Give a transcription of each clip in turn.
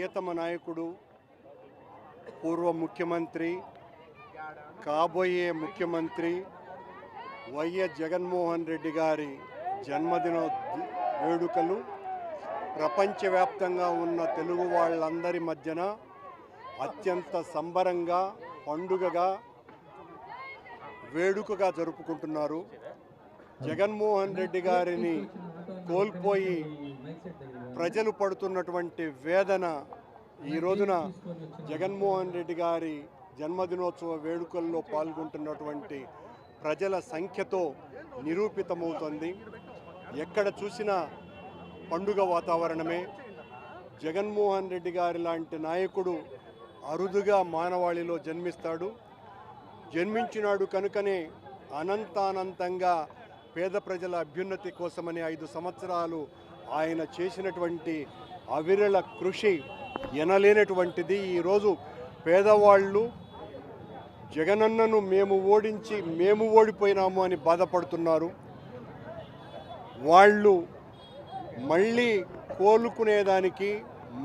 ప్రియతమ నాయకుడు, పూర్వ ముఖ్యమంత్రి, కాబోయే ముఖ్యమంత్రి వైఎస్ జగన్మోహన్ రెడ్డి గారి జన్మదిన వేడుకలు ప్రపంచవ్యాప్తంగా ఉన్న తెలుగు వాళ్ళందరి మధ్యన అత్యంత సంబరంగా, పండుగగా, వేడుకగా జరుపుకుంటున్నారు. జగన్మోహన్ రెడ్డి గారిని కోల్పోయి ప్రజలు పడుతున్నటువంటి వేదన ఈ రోజున జగన్మోహన్ రెడ్డి గారి జన్మదినోత్సవ వేడుకల్లో పాల్గొంటున్నటువంటి ప్రజల సంఖ్యతో నిరూపితమవుతుంది. ఎక్కడ చూసినా పండుగ వాతావరణమే. జగన్మోహన్ రెడ్డి గారి లాంటి నాయకుడు అరుదుగా మానవాళిలో జన్మిస్తాడు. జన్మించినాడు కనుకనే అనంతానంతంగా పేద ప్రజల అభ్యున్నతి కోసమని 5 సంవత్సరాలు ఆయన చేసినటువంటి అవిరళ కృషి ఎనలేనటువంటిది. ఈరోజు పేదవాళ్ళు జగనన్నను మేము ఓడిపోయినాము అని బాధపడుతున్నారు. వాళ్ళు మళ్ళీ కోలుకునేదానికి,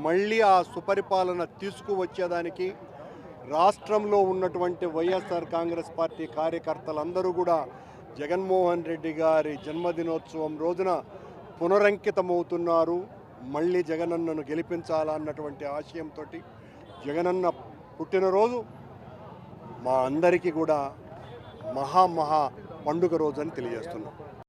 మళ్ళీ ఆ సుపరిపాలన తీసుకువచ్చేదానికి రాష్ట్రంలో ఉన్నటువంటి వైఎస్ఆర్ కాంగ్రెస్ పార్టీ కార్యకర్తలందరూ కూడా జగన్మోహన్ రెడ్డి గారి జన్మదినోత్సవం రోజున పునరంకితమవుతున్నారు. మళ్ళీ జగనన్నను గెలిపించాలన్నటువంటి ఆశయంతో జగనన్న పుట్టినరోజు మా అందరికీ కూడా మహా పండుగ రోజు అని తెలియజేస్తున్నాం.